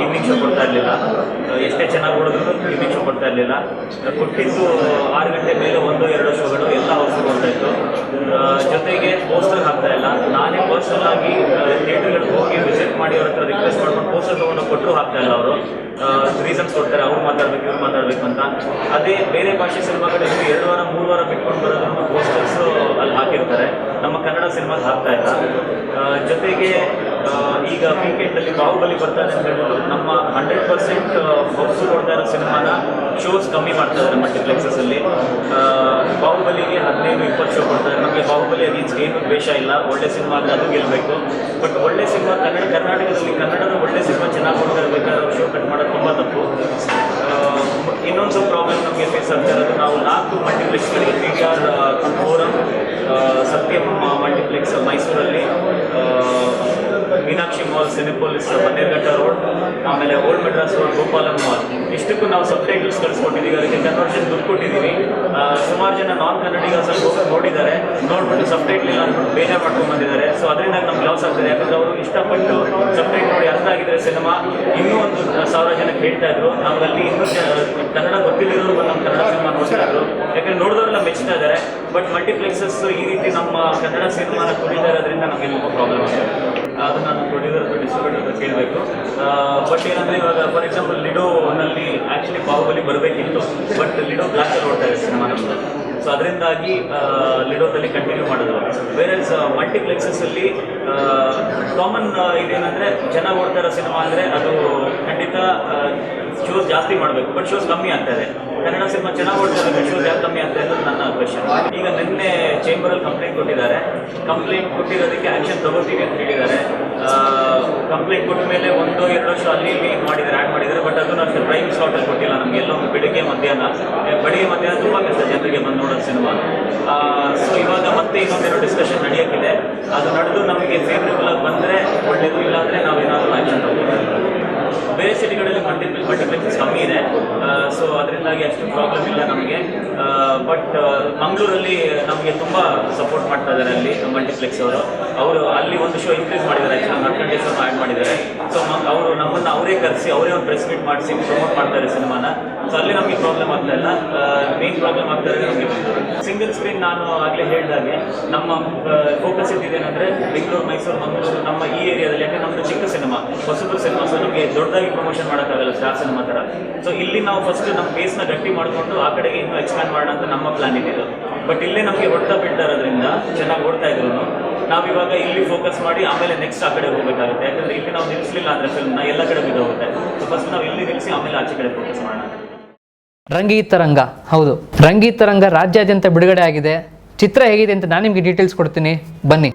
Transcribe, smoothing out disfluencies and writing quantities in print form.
Evening show ಕೊಡ್ತಾ ಇರಲಿಲ್ಲ. ಎಷ್ಟೇ ಚೆನ್ನಾಗಿ ಓಡಿದ್ರು ಈವ್ನಿಂಗ್ ಶೋ ಕೊಡ್ತಾ ಇರಲಿಲ್ಲ. ಕೊಟ್ಟಿದ್ದು 6 ಗಂಟೆ ಮೇಲೆ 1-2 ಶೋಗಳು ಎಲ್ಲ ಹೌಸ್ ಕೊಡ್ತಾ ಇತ್ತು. ಜೊತೆಗೆ ಪೋಸ್ಟರ್ ಹಾಕ್ತಾ ಇಲ್ಲ. ನಾನೇ ಪರ್ಸನಲ್ ಆಗಿ ಥಿಯೇಟರ್ಗಳಿಗೆ ಹೋಗಿ ವಿಸಿಟ್ ಮಾಡಿ ಅವ್ರ ಹತ್ರ ರಿಕ್ವೆಸ್ಟ್ ಮಾಡ್ಕೊಂಡು ಪೋಸ್ಟರ್ ತೊಗೊಂಡು ಕೊಟ್ಟರು ಹಾಕ್ತಾ ಇಲ್ಲ ಅವರು. ರೀಸನ್ಸ್ ಕೊಡ್ತಾರೆ, ಅವ್ರು ಮಾತಾಡ್ಬೇಕು ಇವ್ರು ಮಾತಾಡ್ಬೇಕು ಅಂತ. ಅದೇ ಬೇರೆ ಭಾಷೆ ಸಿನಿಮಾಗಳು 2 ವಾರ 3 ವಾರ ಬಿಟ್ಕೊಂಡು ಬರೋದನ್ನು ಪೋಸ್ಟರ್ಸು ಅಲ್ಲಿ ಹಾಕಿರ್ತಾರೆ. ನಮ್ಮ ಕನ್ನಡ ಸಿನಿಮಾಗೆ ಹಾಕ್ತಾ ಇಲ್ಲ. ಜೊತೆಗೆ ಈಗ ವೀಕೆಂಡಲ್ಲಿ ಬಾಹುಬಲಿ ಬರ್ತಾರೆ ಅಂತ ಹೇಳಿದ್ರು ನಮ್ಮ 100% ಹೌಸ್ ಕೊಡ್ತಾ ಇರೋ ಸಿನಿಮಾನ ಶೋಸ್ ಕಮ್ಮಿ ಮಾಡ್ತಾ ಇದ್ದಾರೆ ಮಲ್ಟಿಪ್ಲೆಕ್ಸಸ್ಸಲ್ಲಿ. ಬಾಹುಬಲಿಗೆ 15-20 ಶೋ ಕೊಡ್ತಾರೆ. ನಮಗೆ ಬಾಹುಬಲಿ ಅಗೇನ್ಸ್ಟ್ ಏನು ದ್ವೇಷ ಇಲ್ಲ, ಒಳ್ಳೆ ಸಿನಿಮಾ ಆದರೆ ಅದು ಗೆಲ್ಲಬೇಕು. ಬಟ್ ಒಳ್ಳೆ ಸಿನಿಮಾ ಕರ್ನಾಟಕದಲ್ಲಿ ಕನ್ನಡದ ಒಳ್ಳೆ ಸಿನಿಮಾ ಚೆನ್ನಾಗಿ ಕೊಡ್ತಾ ಇರಬೇಕಾದ್ರೆ ಶೋ ಕಟ್ ಮಾಡೋದು ತುಂಬ ತಪ್ಪು. ಇನ್ನೊಂದು ಪ್ರಾಬ್ಲಮ್ ನಮಗೆ ಫೇಸ್ ಆಗ್ತಾ ಇರೋದು, ನಾವು 4 ಮಲ್ಟಿಪ್ಲೆಕ್ಸ್ಗಳಿಗೆ PVR ಫೋರಂ, ಸತ್ಯಂ ಮಲ್ಟಿಪ್ಲೆಕ್ಸ್ ಮೈಸೂರಲ್ಲಿ, ಮೀನಾಕ್ಷಿ ಮಾಲ್, ಸಿನಿಪೋಲಿಸ್ ಬನ್ನೇರ್ಘಟ್ಟ ರೋಡ್, ಆಮೇಲೆ old Madras road, Gopalan mall, ಇಷ್ಟಕ್ಕೂ ನಾವು ಸಬ್ ಟೈಟಲ್ಸ್ ಕಳಿಸ್ಕೊಟ್ಟಿದ್ದೀವಿ. ಅದಕ್ಕೆ ಕನ್ವರ್ಷನ್ ದುಡ್ಡು ಕೊಟ್ಟಿದ್ದೀವಿ. ಸುಮಾರು ಜನ ನಾನ್ ಕನ್ನಡಿಗ ಸ್ವಲ್ಪ ನೋಡಿದ್ದಾರೆ, ನೋಡ್ಬಿಟ್ಟು ಸಬ್ ಟೈಟ್ಲ್ ಇಲ್ಲ ಅಂದ್ಬಿಟ್ಟು ಬೇಜಾರು ಮಾಡ್ಕೊಂಡು ಬಂದಿದ್ದಾರೆ. ಸೊ ಅದರಿಂದ ನಮ್ಗೆ ಲಾಸ್ ಆಗ್ತದೆ. ಯಾಕಂದರೆ ಅವರು ಇಷ್ಟಪಟ್ಟು ಸಬ್ ಟೈಟ್ಲ್ ನೋಡಿ ಅರ್ಥ ಆಗಿದ್ರೆ ಸಿನಿಮಾ ಇನ್ನೂ 1,000 ಜನಕ್ಕೆ ಹೇಳ್ತಾ ಇದ್ರು. ನಾವಲ್ಲಿ ಇನ್ನೂ ಕನ್ನಡ ಗೊತ್ತಿಲ್ಲದವರು ನಮ್ಮ ಕನ್ನಡ ಸಿನಿಮಾ ನೋಡ್ತಾ ಇದ್ರು. ಯಾಕಂದರೆ ನೋಡಿದವರೆಲ್ಲ ಮೆಚ್ತಾ ಇದ್ದಾರೆ. ಬಟ್ ಮಲ್ಟಿಪ್ಲೆಕ್ಸಸ್ ಈ ರೀತಿ ನಮ್ಮ ಕನ್ನಡ ಸಿನಿಮಾನ ಕುಡಿತಾ ಇರೋದ್ರಿಂದ ನಮಗೆ ತುಂಬ ಪ್ರಾಬ್ಲಮ್ ಆಗಿದೆ. ಅದು ನಾನು ಪ್ರೊಡ್ಯೂಸರ್ ಡಿಸ್ಟ್ರಿಬ್ಯೂಟರ್ ಕೇಳಬೇಕು. ಬಟ್ ಏನಂದರೆ ಇವಾಗ ಫಾರ್ ಎಕ್ಸಾಂಪಲ್ ಲಿಡೋನಲ್ಲಿ ಆ್ಯಕ್ಚುಲಿ ಬಾಹುಬಲಿ ಬರಬೇಕಿತ್ತು, ಬಟ್ ಲಿಡೋ ಬ್ಲ್ಯಾಕಲ್ಲಿ ಓಡ್ತಾ ಇದೆ ಸಿನಿಮಾ ನಮ್ಮದು. ಸೊ ಅದರಿಂದಾಗಿ ಲಿಡೋದಲ್ಲಿ ಕಂಟಿನ್ಯೂ ಮಾಡೋದು. ಬೇರೆ ಮಲ್ಟಿಪ್ಲೆಕ್ಸಸ್ಸಲ್ಲಿ ಕಾಮನ್ ಇದೇನೆಂದರೆ ಚೆನ್ನಾಗಿ ಓಡ್ತಾ ಇರೋ ಸಿನಿಮಾ ಅಂದರೆ ಅದು ಖಂಡಿತ ಶೋಸ್ ಜಾಸ್ತಿ ಮಾಡಬೇಕು. ಬಟ್ ಶೋಸ್ ಕಮ್ಮಿ ಆಗ್ತಾಯಿದೆ. ಕನ್ನಡ ಸಿನಿಮಾ ಚೆನ್ನಾಗಿ ಓಡ್ತಾ ಇರಬೇಕು, ಶೋಸ್ ಯಾಕೆ ಕಮ್ಮಿ ಆಗ್ತಾ ಇದೆ ನನ್ನ ಕ್ವೆಶನ್. ಈಗ ನಿನ್ನೆ ಚೇಂಬರಲ್ಲಿ ಕಂಪ್ಲೇಂಟ್ ಕೊಟ್ಟಿದ್ದಾರೆ. ಕಂಪ್ಲೇಂಟ್ ಕೊಟ್ಟಿರೋದಕ್ಕೆ ಆ್ಯಕ್ಷನ್ ತಗೋತೀವಿ ಅಂತ ಹೇಳಿದ್ದಾರೆ. ಕಂಪ್ಲೇಂಟ್ ಕೊಟ್ಟ ಮೇಲೆ 1-2 ಶೋ ಅಲ್ಲಿ ಮಾಡಿದ್ದಾರೆ, ಆ್ಯಡ್ ಮಾಡಿದ್ದಾರೆ. ಬಟ್ ಅದನ್ನು ಅಷ್ಟೇ ಪ್ರೈಮ್ ಸ್ಲಾಟಲ್ಲಿ ಕೊಟ್ಟಿಲ್ಲ ನಮಗೆ. ಎಲ್ಲೋ ಬೆಳಿಗ್ಗೆ ಮಧ್ಯಾಹ್ನ ತುಂಬ ಕಷ್ಟ ಜನರಿಗೆ ಬಂದು ನೋಡೋದು ಸಿನಿಮಾ. ಸೊ ಇವಾಗ ಮತ್ತೆ ಇನ್ನೊಂದೇನೋ ಡಿಸ್ಕಷನ್ ನಡೆಯೋಕ್ಕಿದೆ. ಅದು ನಡೆದು ನಮಗೆ ಫೇವ್ರೇಬಲ್ ಆಗಿ ಬಂದರೆ ಒಳ್ಳೆಯದು, ಇಲ್ಲಾಂದರೆ ನಾವೇನಾದರೂ ಆ್ಯಕ್ಷನ್ ತಗೋತೀವಿ. ಬೇರೆ ಸಿಟಿಗಳಲ್ಲಿ ಮಲ್ಟಿಪ್ಲೆಕ್ಸಸ್ ಕಮ್ಮಿ ಇದೆ. ಸೊ ಅದರಿಂದಾಗಿ ಅಷ್ಟು ಪ್ರಾಬ್ಲಮ್ ಇಲ್ಲ ನಮಗೆ. ಬಟ್ ಮಂಗಳೂರಲ್ಲಿ ನಮಗೆ ತುಂಬ ಸಪೋರ್ಟ್ ಮಾಡ್ತಾ ಇದ್ದಾರೆ ಅಲ್ಲಿ ಮಲ್ಟಿಪ್ಲೆಕ್ಸ್ ಅವರು ಅಲ್ಲಿ ಒಂದು ಶೋ ಇನ್ಕ್ರೀಸ್ ಮಾಡಿದ್ದಾರೆ. ಆ್ಯಕ್ಚುಲಿ 10 ಶೋ ಆ್ಯಡ್ ಮಾಡಿದ್ದಾರೆ. ಸೊ ಅವರು ನಮ್ಮನ್ನು ಅವರೇ ಕರೆಸಿ ಅವರೇ ಒಂದು ಪ್ರೆಸ್ ಮೀಟ್ ಮಾಡಿಸಿ ಪ್ರಮೋಟ್ ಮಾಡ್ತಾರೆ ಸಿನಿಮಾನ. ಸೊ ಅಲ್ಲಿ ನಮಗೆ ಪ್ರಾಬ್ಲಮ್ ಆಗ್ತಾ ಇಲ್ಲ. ಮೇನ್ ಪ್ರಾಬ್ಲಮ್ ಆಗ್ತಾ ಇದೆ ನಮಗೆ ಸಿಂಗಲ್ ಸ್ಕ್ರೀನ್. ನಾನು ಆಗಲೇ ಹೇಳಿದಾಗೆ ನಮ್ಮ ಫೋಕಸ್ ಇದ್ದೇನೆಂದರೆ ಬೆಂಗಳೂರು, ಮೈಸೂರು, ಮಂಗಳೂರು, ನಮ್ಮ ಈ ಏರಿಯಾದಲ್ಲಿ. ಯಾಕೆ ನಮ್ಮದು ಚಿಕ್ಕ ಸಿನಿಮಾ, ಹೊಸಬರು ಸಿನಿಮಾ. ಸೊ ನಮಗೆ ದೊಡ್ಡದಾಗಿ ಪ್ರಮೋಷನ್ ಮಾಡೋಕ್ಕಾಗಲ್ಲ ಸ್ಟಾರ್ ಸಿನಿಮಾ ಥರ. ಸೊ ಇಲ್ಲಿ ನಾವು ಫಸ್ಟ್ ನಮ್ಮ ಬೇಸ್ನ ಗಟ್ಟಿ ಮಾಡಿಕೊಂಡು ಆ ಕಡೆಗೆ ಇನ್ನೂ ಎಕ್ಸ್ಪ್ಯಾಂಡ್ ಮಾಡೋಣ ಅಂತ ನಮ್ಮ ಪ್ಲಾನ್ ಇದೆ. ಬಟ್ ಇಲ್ಲೇ ನಮಗೆ ಹೊಡ್ತಾ ಬಿಡ್ತಾ ಇರೋದ್ರಿಂದ ಚೆನ್ನಾಗಿ ಓಡ್ತಾ ಇದ್ರು ನಾವಿವಾಗ ಇಲ್ಲಿ ಫೋಕಸ್ ಮಾಡಿ ಆಮೇಲೆ ನೆಕ್ಸ್ಟ್ ಆ ಕಡೆ ಹೋಗಬೇಕಾಗುತ್ತೆ. ಯಾಕಂದರೆ ಇಲ್ಲಿ ನಾವು ನಿಲ್ಲಿಸಲಿಲ್ಲ ಅಂದರೆ ಫಿಲ್ಮ್ನ ಎಲ್ಲ ಕಡೆ ಬಿದ್ದೋಗುತ್ತೆ. ಸೊ ಫಸ್ಟ್ ನಾವು ಇಲ್ಲಿ ನಿಲ್ಲಿಸಿ ಆಮೇಲೆ ಆಚೆ ಕಡೆ ಫೋಕಸ್ ಮಾಡೋಣ. ರಂಗೀತರಂಗ, ಹೌದು, ರಂಗೀತರಂಗ ರಾಜ್ಯಾದ್ಯಂತ ಬಿಡುಗಡೆ ಆಗಿದೆ. ಚಿತ್ರ ಹೇಗಿದೆ ಅಂತ ನಾನು ನಿಮಗೆ ಡೀಟೇಲ್ಸ್ ಕೊಡ್ತೀನಿ, ಬನ್ನಿ.